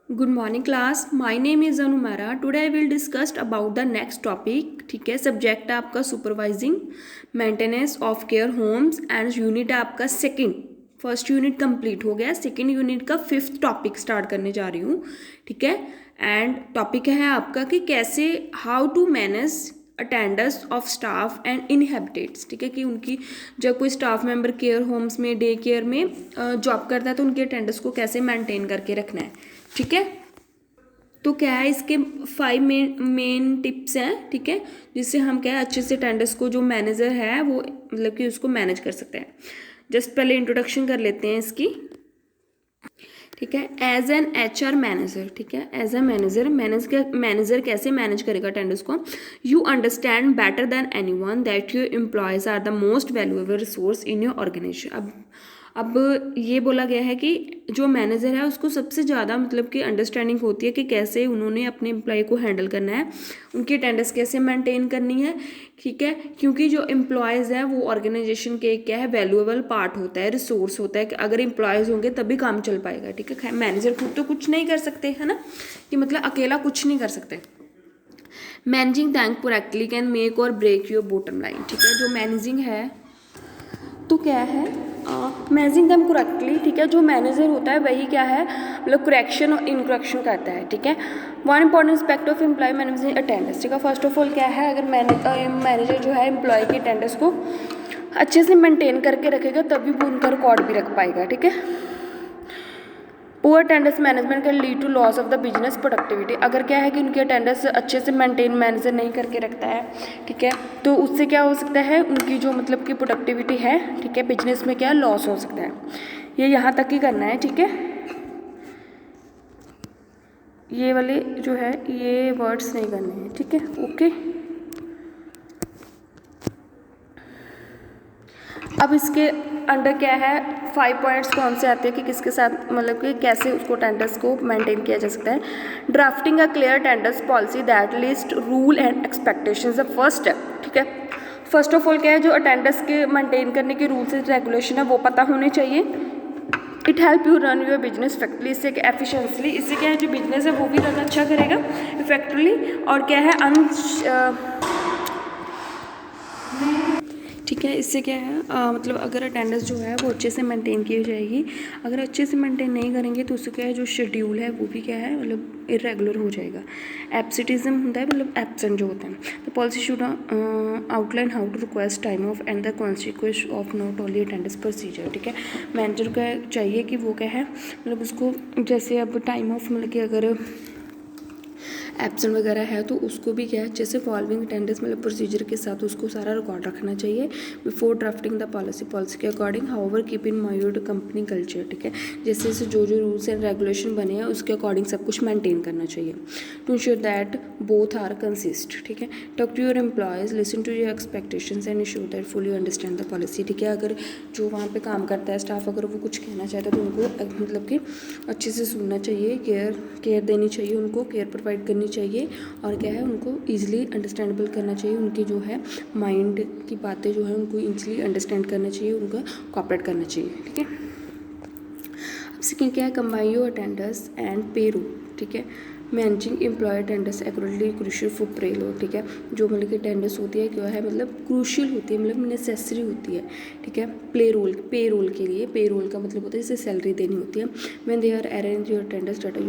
Good morning class, my name is Anu Mehra. Today I will discuss about the next topic. ठीक है, subject है आपका supervising maintenance of care homes and unit है आपका second. First unit complete हो गया, second unit का fifth topic start करने जा रही हूँ। ठीक है, एंड टॉपिक है आपका कि कैसे how to manage attendance of staff and inhabitants. ठीक है, कि उनकी जब कोई स्टाफ मेंबर केयर होम्स में डे केयर में जॉब करता है तो उनकी अटेंडेंस को कैसे मेंटेन करके रखना है। ठीक है, तो क्या है इसके 5 मेन टिप्स हैं। ठीक है, जिससे हम क्या है अच्छे से अटेंडेंस को जो मैनेजर है वो मतलब कि उसको मैनेज कर सकते हैं। जस्ट पहले इंट्रोडक्शन कर लेते हैं इसकी। ठीक है, एज एन HR मैनेजर। ठीक है, एज ए मैनेजर कैसे मैनेज करेगा अटेंडेंस को। You understand better than anyone that your employees are the most valuable resource in your organisation. अब ये बोला गया है कि जो मैनेजर है उसको सबसे ज़्यादा मतलब कि अंडरस्टैंडिंग होती है कि कैसे उन्होंने अपने एम्प्लॉय को हैंडल करना है, उनकी अटेंडेंस कैसे मेंटेन करनी है। ठीक है, क्योंकि जो एम्प्लॉयज़ हैं वो ऑर्गेनाइजेशन के क्या है वैल्यूएबल पार्ट होता है, रिसोर्स होता है कि अगर एम्प्लॉयज़ होंगे तभी काम चल पाएगा। ठीक है, मैनेजर खुद तो कुछ नहीं कर सकते है ना, कि मतलब अकेला कुछ नहीं कर सकते। मैनेजिंग दैंक करेक्टली कैन मेक और ब्रेक योर बॉटम लाइन। ठीक है, जो मैनेजिंग है तो क्या है मैनेजिंग दम करेक्टली। ठीक है, जो मैनेजर होता है वही क्या है मतलब करेक्शन और इनकरेक्शन करता है। ठीक है, one important aspect of employee managing attendance. ठीक है, फर्स्ट ऑफ ऑल क्या है अगर मैनेजर जो है एम्प्लॉय की अटेंडेंस को अच्छे से मेंटेन करके रखेगा तभी वो उनका रिकॉर्ड भी रख पाएगा। ठीक है, poor attendance management can lead to loss of the business productivity. अगर क्या है कि उनकी अटेंडेंस अच्छे से मेंटेन मैनेजर नहीं करके रखता है, ठीक है, तो उससे क्या हो सकता है उनकी जो मतलब कि प्रोडक्टिविटी है, ठीक है, बिजनेस में क्या लॉस हो सकता है। ये यहाँ तक ही करना है। ठीक है, ये वाले जो है ये वर्ड्स नहीं करने हैं। ठीक है, ओके। अब इसके अंडर क्या है 5 पॉइंट्स कौन से आते हैं कि किसके साथ मतलब कि कैसे उसको अटेंडेंस को मेंटेन किया जा सकता है। Drafting a clear attendance policy that list rule and expectations the first step. ठीक है, फर्स्ट ऑफ ऑल क्या है जो अटेंडेंस के मेंटेन करने के रूल्स एंड रेगुलेशन है वो पता होने चाहिए। It help you run your business effectively. इससे एफिशिएंटली, इससे क्या है जो बिजनेस है वो भी ज़्यादा अच्छा करेगा इफेक्टिवली। और क्या है ठीक है, इससे क्या है मतलब अगर अटेंडेंस जो है वो अच्छे से मेंटेन की जाएगी। अगर अच्छे से मेंटेन नहीं करेंगे तो उससे क्या है जो शेड्यूल है वो भी क्या है मतलब इरेगुलर हो जाएगा। एब्सेंटिज्म होता है मतलब एब्सेंट जो होता है। The policy should outline how to request time off and the consequence of not only attendance procedure. ठीक है, मैनेजर का चाहिए कि वो क्या है मतलब उसको जैसे अब टाइम ऑफ मतलब कि अगर एब्सेंट वगैरह है तो उसको भी क्या है अच्छे से फॉलोइंग अटेंडेंस मतलब प्रोसीजर के साथ उसको सारा रिकॉर्ड रखना चाहिए बिफोर ड्राफ्टिंग द पॉलिसी के according. However keep in mind company culture. ठीक है, जैसे जैसे जो जो रूल्स एंड रेगुलेशन बने हैं उसके अकॉर्डिंग सब कुछ मेंटेन करना चाहिए to ensure that both are consist. ठीक है, talk to your employees, listen to your expectations and ensure that fully understand the policy. ठीक है, अगर जो वहाँ पे काम करता है स्टाफ अगर वो कुछ कहना चाहता है तो उनको मतलब कि अच्छे से सुनना चाहिए, केयर देनी चाहिए, उनको केयर प्रोवाइड करनी चाहिए और क्या है उनको ईजिली अंडरस्टैंडेबल करना चाहिए। उनके जो है माइंड की बातें जो है उनको ईजिली अंडरस्टैंड करना चाहिए, उनका कॉपरेट करना चाहिए। ठीक है, अब सेकेंड क्या है combine your attendance and payroll. ठीक है, managing employee attendance accurately crucial for payroll. ठीक है, जो मतलब कि अटेंडेंस होती है क्या है मतलब क्रूशियल होती है मतलब नेसेसरी होती है। ठीक है, पे रोल के लिए पे रोल का मतलब होता है जैसे सैलरी देनी होती है। When they are arrange your attendance data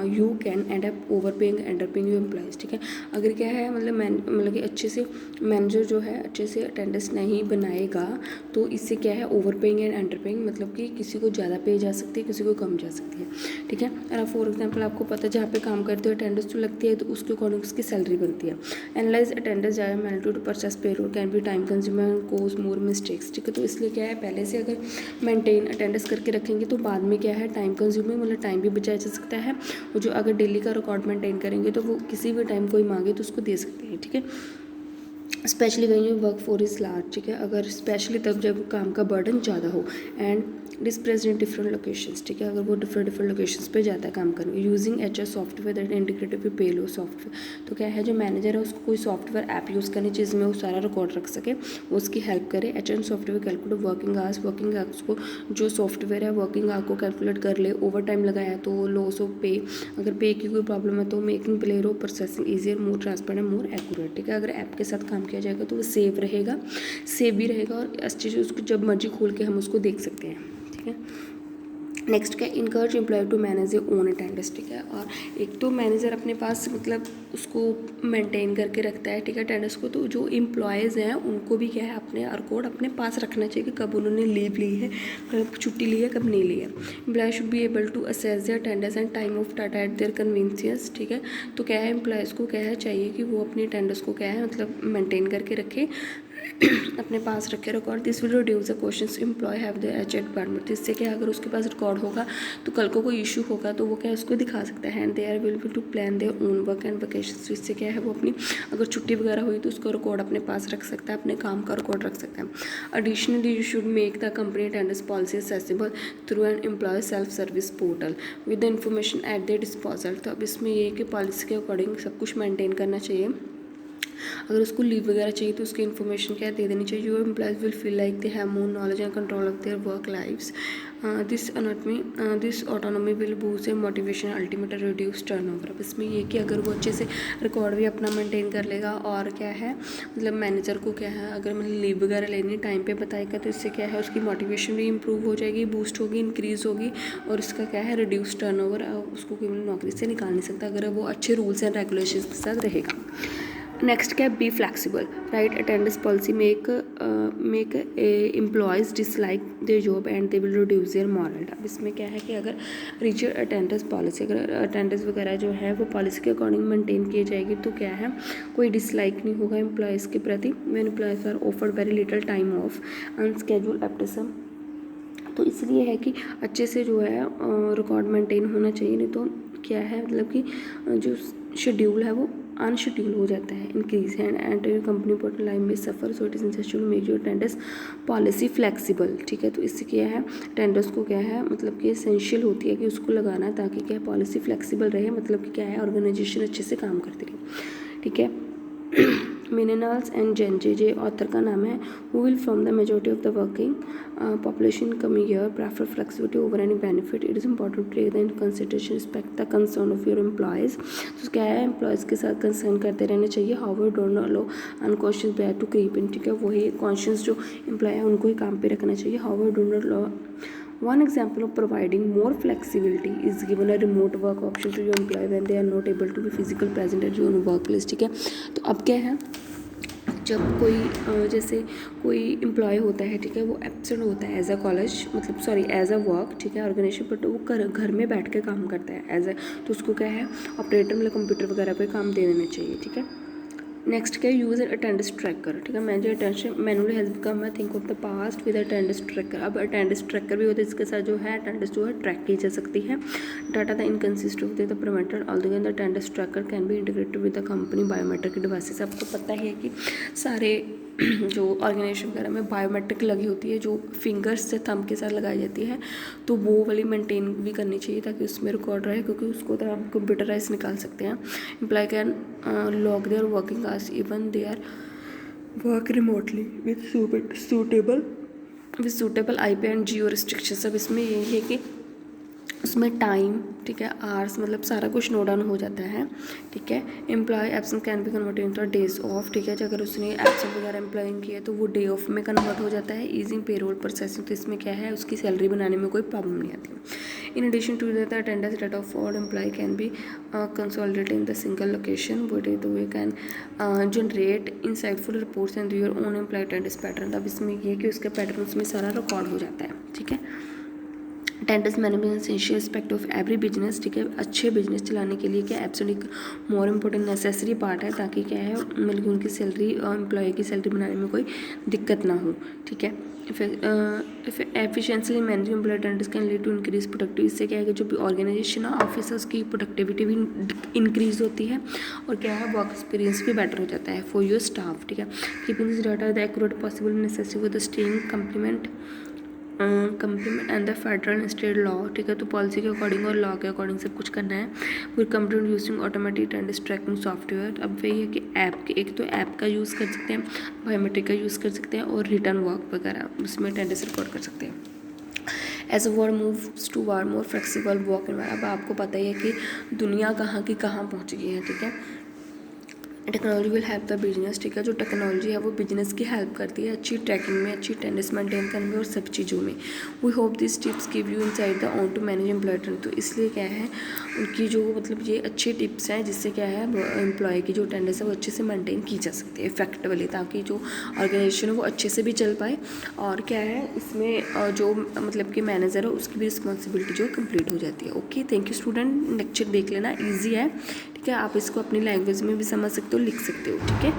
you can end up overpaying underpaying your employees. ठीक है, अगर क्या है मतलब कि अच्छे से मैनेजर जो है अच्छे से अटेंडेंस नहीं बनाएगा तो इससे क्या है over paying and under paying मतलब कि किसी को ज़्यादा पे जा सकती है किसी को कम जा सकती है। ठीक है, और फॉर एग्जाम्पल आपको पता है जहाँ पे काम करते हो अटेंडेंस तो लगती है तो उसके अकॉर्डिंग उसकी सैलरी बनती है। एनालाइज अटेंडेंस ज़्यादा magnitude to purchase payroll can be time consumer cause more mistakes. ठीक है, तो इसलिए क्या है पहले से अगर मेंटेन अटेंडेंस करके रखेंगे तो बाद में क्या है टाइम कंज्यूमिंग मतलब टाइम भी बचाया जा सकता है। और जो अगर डेली का रिकॉर्ड मेंटेन करेंगे तो वो किसी भी टाइम कोई मांगे तो उसको दे सकते हैं। ठीक है, specially when you work for is large. ठीक है, अगर स्पेशली तब जब काम का बर्डन ज़्यादा हो and displace in different locations, ठीक है, अगर वो डिफरेंट लोकेशंस पे जाता है काम करने, using HR software that integrated with पेलो सॉफ्टवेयर। तो क्या है, जो मैनेजर है उसको कोई सॉफ्टवेयर ऐप यूज़ करनी चाहिए जिसमें वो सारा रिकॉर्ड रख सके, वो उसकी हेल्प करे। HR software calculate working hours को, जो सॉफ्टवेयर है वर्किंग आवर को कैलकुलेट कर ले। ओवर टाइम लगाया है तो लॉस ऑफ पे, अगर पे की कोई प्रॉब्लम है तो मेकिंग प्लेयर हो processing easier, more transparent, more accurate, ठीक है। अगर ऐप के साथ काम किया जाएगा तो वो सेव भी रहेगा और अच्छी चीज़ उसको जब मर्जी खोल के हम उसको देख सकते हैं, ठीक है। नेक्स्ट क्या, encourage employee to manage a own attendance, ठीक है। और एक तो मैनेजर अपने पास मतलब उसको मेंटेन करके रखता है, ठीक है, अटेंडेंस को। तो जो एम्प्लॉयज़ हैं उनको भी क्या है, अपने रिकॉर्ड अपने पास रखना चाहिए कि कब उन्होंने लीव ली है, कब छुट्टी ली है, कब नहीं ली है। Employee should be able to assess their attendance and time off data at their convenience, ठीक है। तो क्या है, एम्प्लॉयज़ को क्या है चाहिए कि वो अपनी अटेंडेंस को क्या है मतलब मेंटेन करके रखे, अपने पास रखे record. This will reduce the questions employee have the H department. तो इससे क्या, अगर उसके पास रिकॉर्ड होगा तो कल को कोई इशू होगा तो वो क्या उसको दिखा सकता है। And they are will to plan their own work and vacation. तो इससे क्या है, वो अपनी अगर छुट्टी वगैरह हुई तो उसका रिकॉर्ड अपने पास रख सकता है, अपने काम का रिकॉर्ड रख सकता है। Additionally you should make the company attendance policy accessible through an employee self service portal with the information at their disposal. तो अब इसमें ये है कि पॉलिसी के अकॉर्डिंग सब कुछ मेंटेन करना चाहिए। अगर उसको लीव वगैरह चाहिए तो उसकी इन्फॉर्मेशन क्या दे देनी चाहिए। Your employees will feel like they have more knowledge and control of their work lives. This autonomy will boost motivation ultimate reduce turnover. अब इसमें ये कि अगर वो अच्छे से रिकॉर्ड भी अपना मेंटेन कर लेगा और क्या है मतलब मैनेजर को क्या है, अगर मतलब लीव वगैरह लेनी टाइम पे बताएगा तो इससे क्या है उसकी मोटिवेशन भी इंप्रूव हो जाएगी, बूस्ट होगी, इंक्रीज़ होगी और उसका क्या है रिड्यूस टर्नओवर, उसको कोई नौकरी से निकाल नहीं सकता अगर वो अच्छे रूल्स एंड रेगुलेशंस के साथ रहेगा। नेक्स्ट क्या, be flexible, right attendance policy make employees dislike their job and they will reduce their morale. अब इसमें क्या है कि अगर रिजिड अटेंडेंस पॉलिसी, अगर अटेंडेंस वगैरह जो है वो पॉलिसी के अकॉर्डिंग मेंटेन की जाएगी तो क्या है कोई डिसलाइक नहीं होगा एम्प्लॉयज़ के प्रति। When employees are offered very little time off unscheduled absence. तो इसलिए है कि अच्छे से जो है रिकॉर्ड मेंटेन होना चाहिए, नहीं तो क्या है मतलब कि जो शेड्यूल है वो अनशेड्यूल हो जाता है। Increase and company portal line में suffer, so it is essential to make your attendance policy flexible, ठीक है। तो इससे क्या है अटेंडेंस को क्या है मतलब कि एसेंशियल होती है कि उसको लगाना ताकि क्या पॉलिसी फ्लेक्सिबल रहे, मतलब कि क्या है ऑर्गेनाइजेशन अच्छे से काम करती रहे, ठीक है। मिनेनल्स एंड जे ऑथर का नाम है। Who will from the majority of the working population coming year prefer flexibility over any benefit. It is important to take the in consideration respect the concern of your employees. तो क्या है employees के साथ concern करते रहना चाहिए। However don't allow unconscious behaviour to creep in, ठीक है। वही कॉन्शियस जो एम्प्लॉय है उनको ही काम पे रखना चाहिए। However don't allow one example of providing more flexibility is given a remote work option to your employee when they are not able to be physical present at your workplace, ठीक है। तो अब क्या है जब कोई जैसे कोई एम्प्लॉय होता है, ठीक है, वो एब्सेंट होता है एज अ कॉलेज मतलब सॉरी एज अ वर्क, ठीक है, ऑर्गेनाइजेशन, बट वो घर में बैठ के काम करता है एज अ, तो उसको क्या है ऑपरेटर मतलब कंप्यूटर वगैरह पे काम दे देना चाहिए, ठीक है। नेक्स्ट क्या, यूज़ अटेंडेंस ट्रैकर, ठीक है। Manager attention manually has become I think of the past with attendance tracker. अब अटेंडेंस ट्रैकर भी होता है, इसके साथ जो है अटेंडेंस जो है ट्रैक की जा सकती है। Data the inconsistent of the prevented although the attendance tracker can be integrated with the company biometric devices. आपको पता ही है कि सारे जो ऑर्गेनाइजेशन वगैरह में बायोमेट्रिक लगी होती है जो फिंगर्स से थंब के साथ लगाई जाती है, तो वो वाली मेंटेन भी करनी चाहिए ताकि उसमें रिकॉर्ड रहे, क्योंकि उसको तो आप कंप्यूटराइज निकाल सकते हैं। Employee can log their working hours even they are work remotely with suitable IP and geo restrictions. अब इसमें ये है कि उसमें टाइम, ठीक है, आवर्स मतलब सारा कुछ नोट डाउन हो जाता है, ठीक है। Employee absent can be converted into days off, ठीक है। अगर उसने एब्सेंट वगैरह एम्प्लॉइंग किया तो वो डे ऑफ में कन्वर्ट हो जाता है। ईजिंग पेरोल प्रोसेसिंग, तो इसमें क्या है उसकी सैलरी बनाने में कोई प्रॉब्लम नहीं आती। In addition to that attendance data of all employee can be consolidated in the single location but we can generate insightful reports and your own employee attendance pattern. अब इसमें ये कि उसके पैटर्न उसमें सारा रिकॉर्ड हो जाता है, ठीक है। Attendance management essential aspect of every business, ठीक है। अच्छे बिजनेस चलाने के लिए क्या एब्सेंट एक मोर इम्पोर्टेंट नेसेसरी पार्ट है, ताकि क्या है मतलब कि उनकी सैलरी और एम्प्लॉय की सैलरी बनाने में कोई दिक्कत ना हो, ठीक है। Efficiently manage employ attendance can lead to increase productive. इससे क्या है कि जो भी ऑर्गेनाइजेशन है ऑफिस है उसकी प्रोडक्टिविटी भी इंक्रीज होती है और क्या है वर्क एक्सपीरियंस भी बेटर हो जाता है फॉर योर स्टाफ, ठीक है। Keeping this data the accurate possible necessary for the staying complement complement and the federal and state law, ठीक है। तो पॉलिसी के अकॉर्डिंग और लॉ के अकॉर्डिंग सब कुछ करना है। फिर complement using automatic attendance tracking software. अब वही है कि ऐप के, एक तो ऐप का यूज़ कर सकते हैं, बायोमेट्रिक का यूज़ कर सकते हैं, और रिटर्न वॉक वगैरह उसमें अटेंडेंस रिकॉर्ड कर सकते हैं। As a world moves toward more flexible work environment. अब आपको पता ही है कि दुनिया कहाँ की कहाँ पहुँच गई है, ठीक है। Technology will help the business, ठीक है। जो टेक्नोलॉजी है वो बिजनेस की हेल्प करती है अच्छी ट्रैकिंग में, अच्छी अटेंडेंस मेंटेन करने में और सब चीज़ों में। We hope this tips give you inside the on to manage employ training. तो इसलिए क्या है उनकी जो मतलब ये अच्छी टिप्स हैं जिससे क्या है एम्प्लॉय की जो अटेंडेंस है वो अच्छे से मेंटेन की जा सकती है इफेक्टिवली, ताकि जो ऑर्गेनाइजेशन है वो अच्छे से भी चल पाए। और क्या है इसमें जो मतलब कि मैनेजर है उसकी भी रिस्पॉन्सिबिलिटी जो है कंप्लीट हो जाती है। Okay, thank you student, lecture देख लेना, ईजी है, ठीक है। आप इसको अपनी लैंग्वेज में भी समझ सकते हो, लिख सकते हो, ठीक है।